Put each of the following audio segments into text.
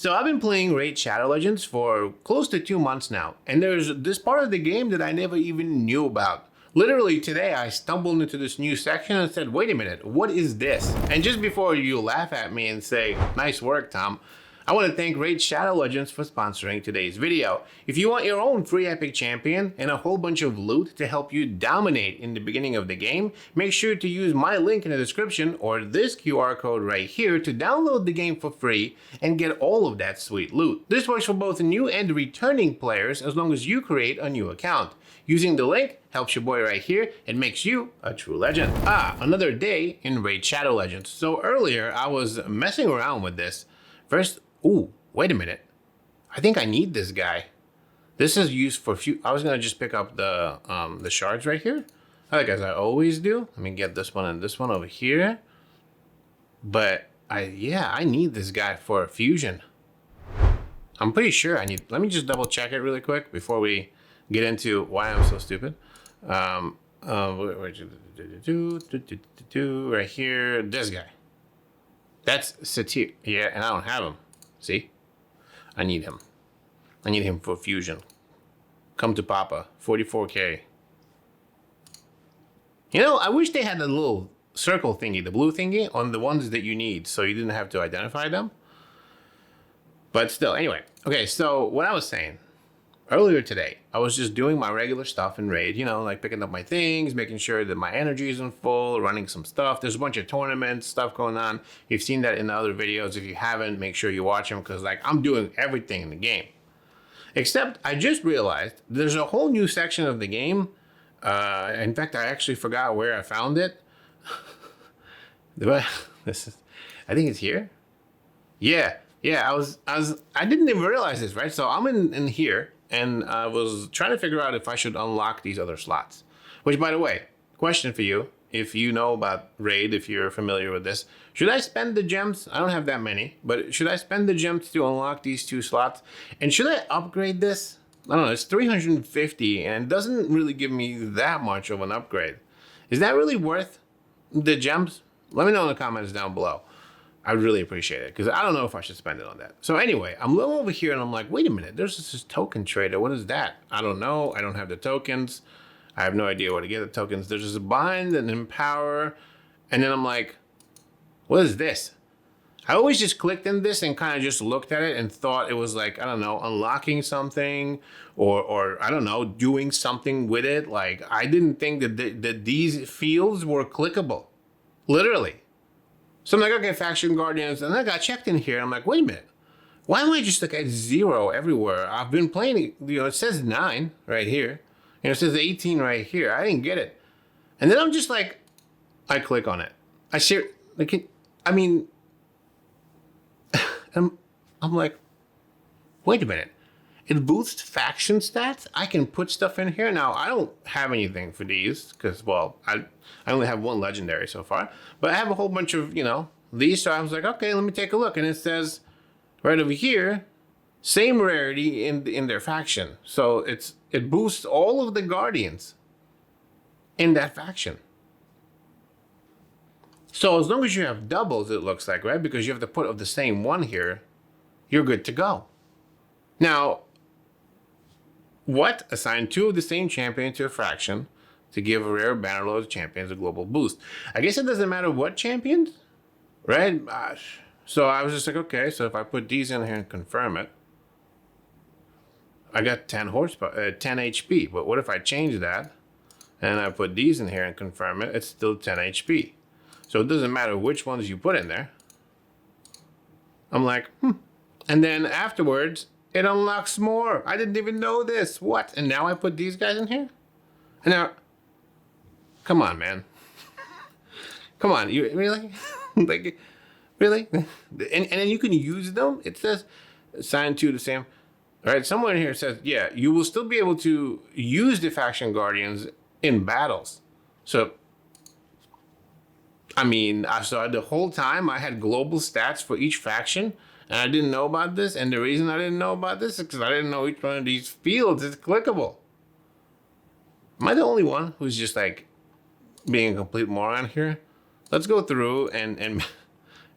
So I've been playing Raid Shadow Legends for close to 2 months now, and there's this part of the game that I never even knew about. Literally today I stumbled into this new section and said, wait a minute, what is this? And just before you laugh at me and say, nice work, Tom, I want to thank Raid Shadow Legends for sponsoring today's video. If you want your own free epic champion and a whole bunch of loot to help you dominate in the beginning of the game, make sure to use my link in the description or this QR code right here to download the game for free and get all of that sweet loot. This works for both new and returning players as long as you create a new account. Using the link helps your boy right here and makes you a true legend. Another day in Raid Shadow Legends. So earlier I was messing around with this. First, ooh, wait a minute. I think I need this guy. This is used for I was gonna just pick up the shards right here, like as I always do. Let me get this one and this one over here. But I need this guy for a fusion. I'm pretty sure I need. Let me just double check it really quick before we get into why I'm so stupid. Right here, this guy. That's Satir. Yeah, and I don't have him. See? I need him. I need him for fusion. Come to Papa. 44k. You know, I wish they had a little circle thingy, the blue thingy, on the ones that you need, so you didn't have to identify them. But still, anyway. Okay, so what I was saying. Earlier today, I was just doing my regular stuff in Raid, you know, like picking up my things, making sure that my energy isn't full, running some stuff. There's a bunch of tournaments, stuff going on. You've seen that in the other videos. If you haven't, make sure you watch them because, like, I'm doing everything in the game. Except I just realized there's a whole new section of the game. In fact, I actually forgot where I found it. I think it's here. Yeah, I didn't even realize this, right? So I'm in here. And I was trying to figure out if I should unlock these other slots. Which, by the way, question for you. If you know about Raid, if you're familiar with this, should I spend the gems? I don't have that many, but should I spend the gems to unlock these two slots? And should I upgrade this? I don't know, it's 350 and it doesn't really give me that much of an upgrade. Is that really worth the gems? Let me know in the comments down below. I'd really appreciate it because I don't know if I should spend it on that. So anyway, I'm looking over here and I'm like, wait a minute, there's this token trader. What is that? I don't know. I don't have the tokens. I have no idea where to get the tokens. There's just a bind and empower. And then I'm like, what is this? I always just clicked in this and kind of just looked at it and thought it was like, I don't know, unlocking something or I don't know, doing something with it. Like I didn't think that these fields were clickable, literally. So I'm like, okay, Faction Guardians, and I got checked in here. I'm like, wait a minute. Why am I just like at 0 everywhere? I've been playing, you know, it says 9 right here. And it says 18 right here. I didn't get it. And then I'm just like, I click on it. I'm like, wait a minute. It boosts faction stats? I can put stuff in here. Now, I don't have anything for these because, well, I only have one legendary so far. But I have a whole bunch of, you know, these. So I was like, okay, let me take a look. And it says right over here, same rarity in their faction. So it boosts all of the Guardians in that faction. So as long as you have doubles, it looks like, right? Because you have the put of the same one here, you're good to go. Now, what? Assign 2 of the same champion to a faction to give a rare banner load of champions a global boost. I guess it doesn't matter what champions, right? So I was just like, okay, so if I put these in here and confirm it, I got 10 horsepower, 10 HP. But what if I change that and I put these in here and confirm it? It's still 10 HP. So it doesn't matter which ones you put in there. I'm like, And then afterwards, it unlocks more. I didn't even know this. What? And now I put these guys in here? And now, come on, man. Come on, you really? Like, really? And then you can use them? It says, assign 2 the same. All right, somewhere in here says, yeah, you will still be able to use the Faction Guardians in battles. So, I mean, so the whole time I had global stats for each faction. And I didn't know about this. And the reason I didn't know about this is because I didn't know each one of these fields is clickable. Am I the only one who's just like being a complete moron here? Let's go through and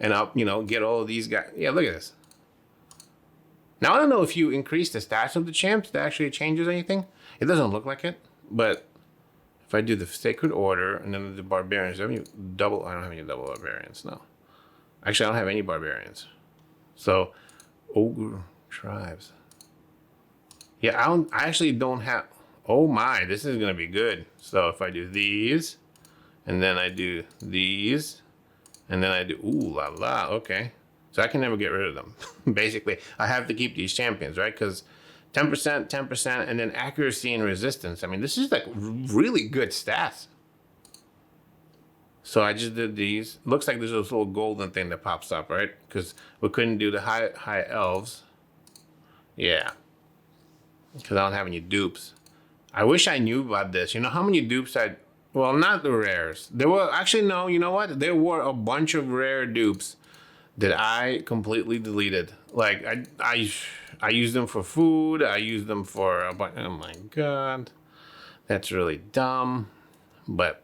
I'll, you know, get all of these guys. Yeah, look at this. Now, I don't know if you increase the stats of the champs, that actually changes anything. It doesn't look like it, but if I do the Sacred Order and then the Barbarians, I don't have any double Barbarians, no. Actually, I don't have any Barbarians. So, Ogre Tribes. Yeah, I actually don't have, oh my, this is gonna be good. So if I do these, and then I do these, and then I do, ooh la la, okay. So I can never get rid of them. Basically, I have to keep these champions, right? Because 10%, 10%, and then accuracy and resistance. I mean, this is like really good stats. So I just did these. Looks like there's this little golden thing that pops up, right? Because we couldn't do the high elves. Yeah. Because I don't have any dupes. I wish I knew about this. You know how many dupes well, not the rares. There were, actually, no, you know what? There were a bunch of rare dupes that I completely deleted. Like, I used them for food. I used them for a bunch. Oh my God. That's really dumb. But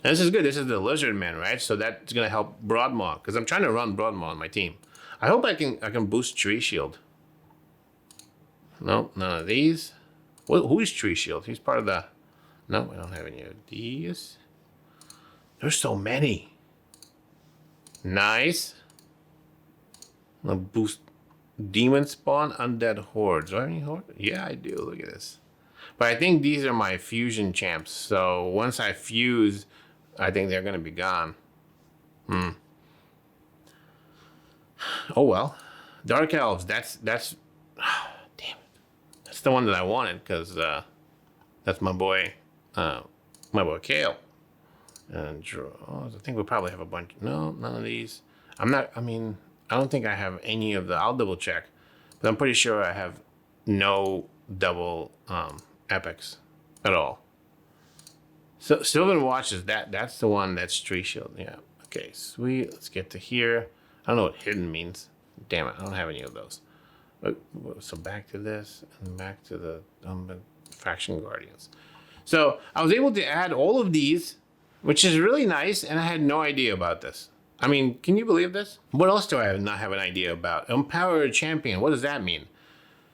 this is good. This is the Lizard Man, right? So that's going to help Broadmaw. Because I'm trying to run Broadmaw on my team. I hope I can boost Tree Shield. No, none of these. Who is Tree Shield? He's part of the... No, I don't have any of these. There's so many. Nice. I'll boost Demon Spawn, Undead Hordes. Do I have any hordes? Yeah, I do. Look at this. But I think these are my fusion champs. So once I fuse, I think they're going to be gone. Oh, well. Dark Elves. That's damn it. That's the one that I wanted because that's my boy Kale. And draws. I think we'll probably have a bunch. No, none of these. I don't think I have any of the, I'll double check. But I'm pretty sure I have no double epics at all. So Sylvan Watches, that's the one that's Tree Shield. Yeah. Okay, sweet. Let's get to here. I don't know what hidden means. Damn it, I don't have any of those. So back to this and back to the Faction Guardians. So I was able to add all of these, which is really nice, and I had no idea about this. I mean, can you believe this? What else do I not have an idea about? Empower a champion. What does that mean?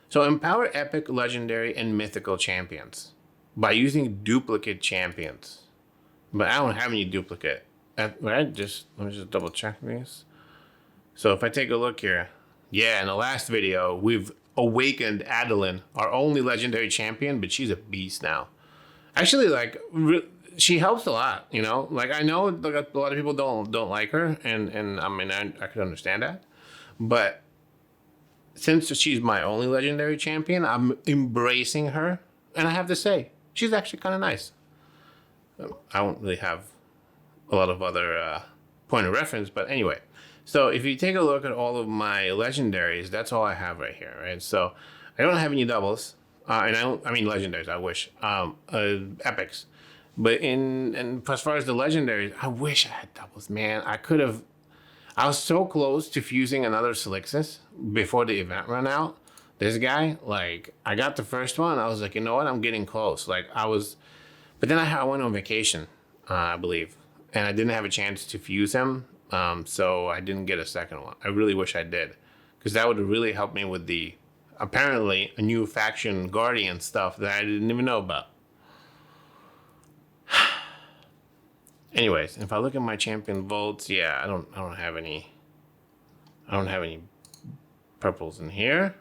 So empower epic, legendary, and mythical champions by using duplicate champions. But I don't have any duplicate. Right? Let me just double check these. So if I take a look here, yeah, in the last video, we've awakened Adeline, our only legendary champion, but she's a beast now. Actually, like, she helps a lot, you know? Like, I know like, a lot of people don't like her, and I mean, I could understand that. But since she's my only legendary champion, I'm embracing her. And I have to say, she's actually kind of nice. I don't really have a lot of other point of reference, but anyway. So if you take a look at all of my legendaries, that's all I have right here, right? So I don't have any doubles. And I mean legendaries, I wish. Epics. But and as far as the legendaries, I wish I had doubles, man. I was so close to fusing another Silixus before the event ran out. This guy, like, I got the first one. I was like, you know what? I'm getting close. Like, but then I went on vacation, I believe. And I didn't have a chance to fuse him. So I didn't get a second one. I really wish I did. Because that would have really helped me with the, apparently, a new faction Guardian stuff that I didn't even know about. Anyways, if I look at my champion vaults, yeah, I don't have any purples in here.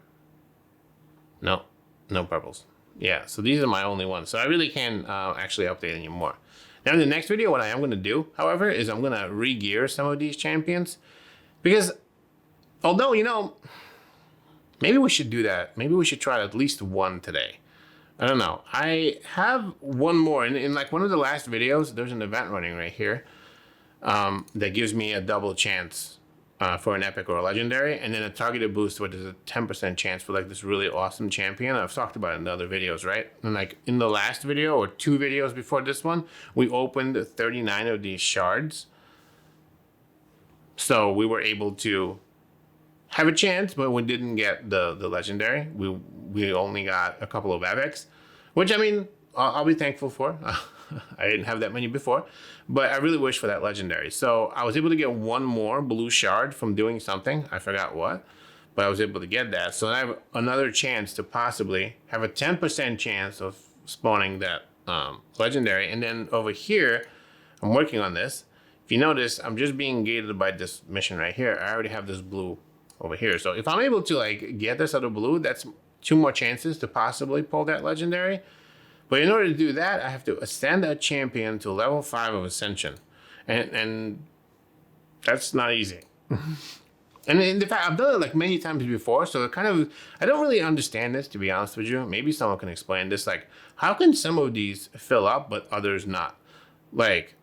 No purples. Yeah, so these are my only ones. So I really can't actually update anymore. Now in the next video, what I am going to do, however, is I'm going to re-gear some of these champions. Because, although, you know, maybe we should do that. Maybe we should try at least one today. I don't know. I have one more. In like one of the last videos, there's an event running right here that gives me a double chance for an epic or a legendary, and then a targeted boost, which is a 10% chance for like this really awesome champion. I've talked about it in the other videos, right? And like in the last video or 2 videos before this one, we opened 39 of these shards. So we were able to have a chance, but we didn't get the legendary. We only got a couple of epics, which I mean, I'll be thankful for. I didn't have that many before, but I really wish for that legendary. So I was able to get one more blue shard from doing something. I forgot what, but I was able to get that. So I have another chance to possibly have a 10% chance of spawning that legendary. And then over here, I'm working on this. If you notice, I'm just being gated by this mission right here. I already have this blue over here. So if I'm able to like get this other blue, that's 2 more chances to possibly pull that legendary. But in order to do that, I have to ascend a champion to level 5 of Ascension. And that's not easy. And in fact, I've done it like many times before, so it kind of, I don't really understand this, to be honest with you. Maybe someone can explain this. Like, how can some of these fill up, but others not? Like,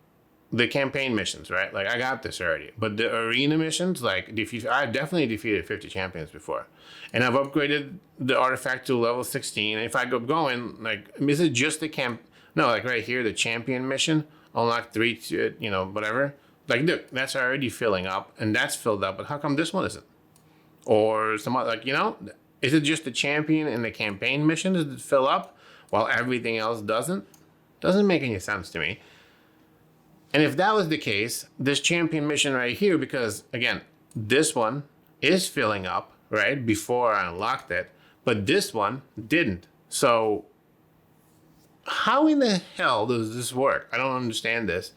the campaign missions, right? Like, I got this already. But the arena missions, like, I've definitely defeated 50 champions before. And I've upgraded the artifact to level 16. And if I go going, like, is it just the No, like right here, the champion mission, unlock 3, you know, whatever. Like, look, that's already filling up, and that's filled up, but how come this one isn't? Or some other, like, you know, is it just the champion and the campaign mission that fill up while everything else doesn't? Doesn't make any sense to me. And if that was the case, this champion mission right here, because again, this one is filling up, right, before I unlocked it, but this one didn't. So how in the hell does this work? I don't understand this.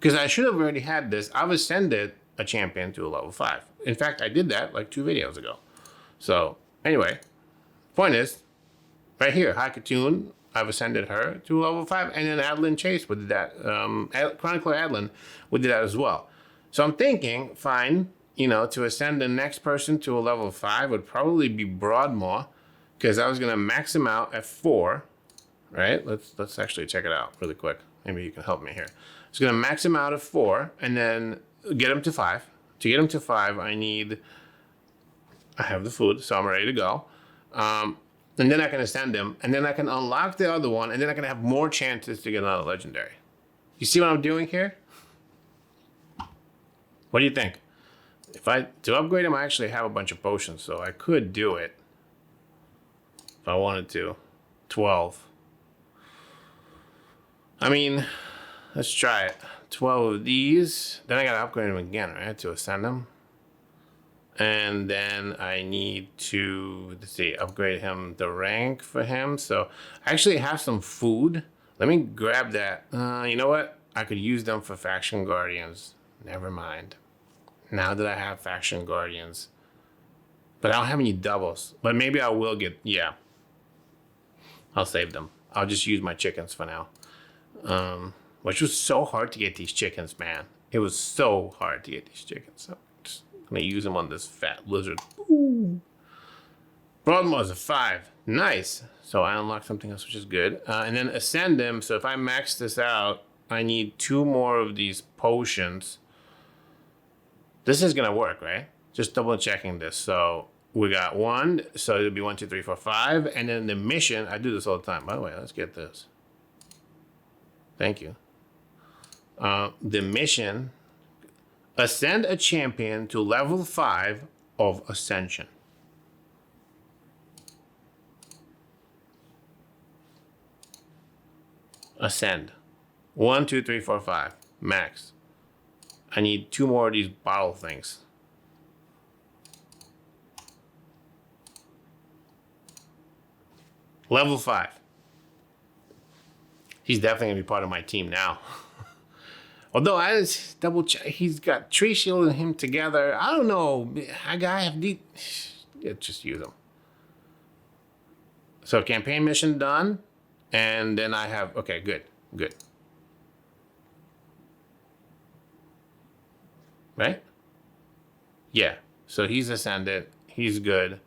Because I should have already had this. I've ascended a champion to a level 5. In fact, I did that like 2 videos ago. So, anyway, point is, right here, Hakatoon, I've ascended her to level 5. And then Adeline Chase would do that. Chronicler Adeline would do that as well. So I'm thinking, fine, you know, to ascend the next person to a level 5 would probably be Broadmoor. Because I was going to max him out at 4. Right? Let's actually check it out really quick. Maybe you can help me here. It's going to max him out at 4 and then get him to 5. To get him to 5, I have the food, so I'm ready to go. And then I can ascend him, and then I can unlock the other one, and then I can have more chances to get another legendary. You see what I'm doing here? What do you think? To upgrade him, I actually have a bunch of potions, so I could do it if I wanted to. 12. I mean, let's try it. 12 of these. Then I gotta upgrade them again, right? To ascend them. And then I need to, let's see, upgrade him the rank for him. So I actually have some food. Let me grab that. You know what? I could use them for Faction Guardians. Never mind. Now that I have Faction Guardians. But I don't have any doubles. But maybe I will get, yeah. I'll save them. I'll just use my chickens for now. Which was so hard to get these chickens, man. It was so hard to get these chickens. So I'm just gonna use them on this fat lizard. Ooh. Broadmoor's a 5. Nice. So I unlocked something else, which is good. And then ascend them. So if I max this out, I need 2 more of these potions. This is gonna work, right? Just double checking this. So we got 1. So it'll be 1, 2, 3, 4, 5. And then the mission, I do this all the time. By the way, let's get this. Thank you. The mission, ascend a champion to level 5 of Ascension. Ascend. 1, 2, 3, 4, 5. Max. I need 2 more of these bottle things. Level 5. He's definitely going to be part of my team now. Although I just double check, he's got Tree Shield and him together. I don't know. I have the. Yeah, just use them. So campaign mission done. And then I have, okay, good. Right? Yeah. So he's ascended. He's good.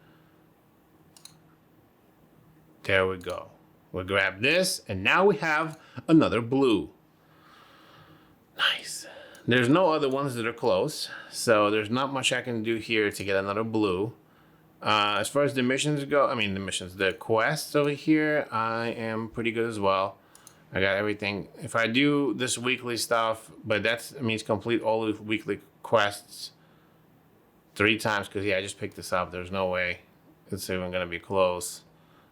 There we go. We'll grab this, and now we have another blue. Nice. There's no other ones that are close, so there's not much I can do here to get another blue. As far as the missions go, the quests over here, I am pretty good as well. I got everything. If I do this weekly stuff, but that means complete all the weekly quests 3 times, because I just picked this up. There's no way it's even going to be close.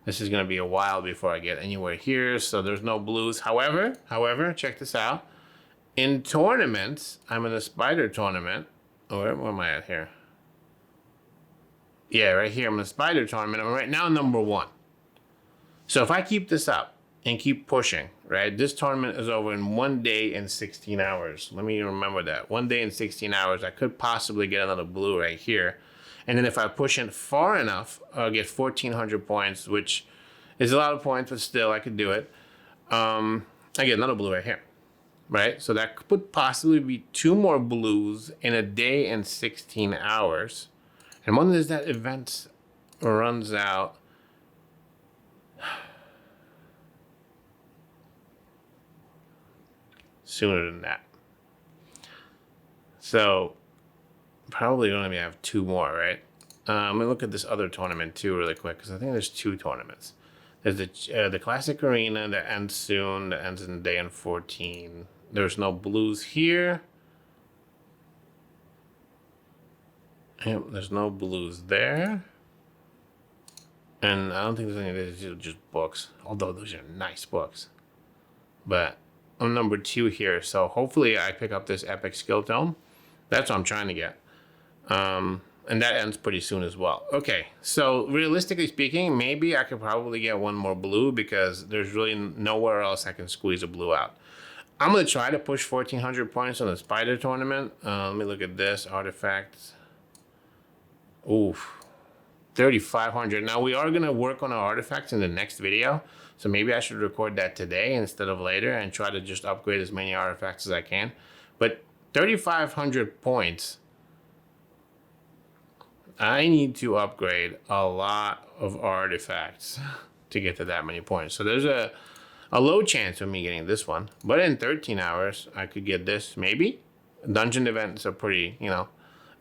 This is going to be a while before I get anywhere here, so there's no blues. However, check this out. In tournaments, I'm in a spider tournament. Where am I at here? Yeah, right here, I'm in the spider tournament. I'm right now number 1. So if I keep this up and keep pushing, right, this tournament is over in 1 day and 16 hours. Let me remember that. 1 day and 16 hours. I could possibly get another blue right here. And then if I push it far enough, I'll get 1,400 points, which is a lot of points, but still, I could do it. I get another blue right here, right? So that could possibly be 2 more blues in a day and 16 hours. And when does that event runs out? Sooner than that. So probably only have 2 more, right? Let me look at this other tournament too really quick, because I think there's 2 tournaments. There's the Classic Arena that ends soon, that ends in day and 14. There's no blues here. Yep, there's no blues there. And I don't think there's any, there's just books. Although those are nice books. But I'm number 2 here, so hopefully I pick up this Epic Skill Tome. That's what I'm trying to get. And that ends pretty soon as well. Okay, so realistically speaking, maybe I could probably get 1 more blue because there's really nowhere else I can squeeze a blue out. I'm going to try to push 1,400 points on the spider tournament. Let me look at this. Artifacts. Oof. 3,500. Now we are going to work on our artifacts in the next video. So maybe I should record that today instead of later and try to just upgrade as many artifacts as I can. But 3,500 points, I need to upgrade a lot of artifacts to get to that many points. So there's a low chance of me getting this one. But in 13 hours, I could get this, maybe. Dungeon events are pretty,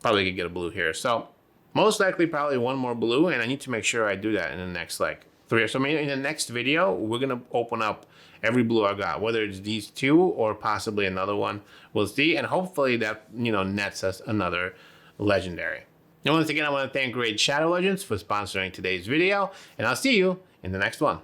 probably could get a blue here. So most likely probably 1 more blue, and I need to make sure I do that in the next 3 or so. Maybe in the next video, we're going to open up every blue I got, whether it's these 2 or possibly another one. We'll see, and hopefully that, nets us another legendary. And once again, I want to thank Raid Shadow Legends for sponsoring today's video, and I'll see you in the next one.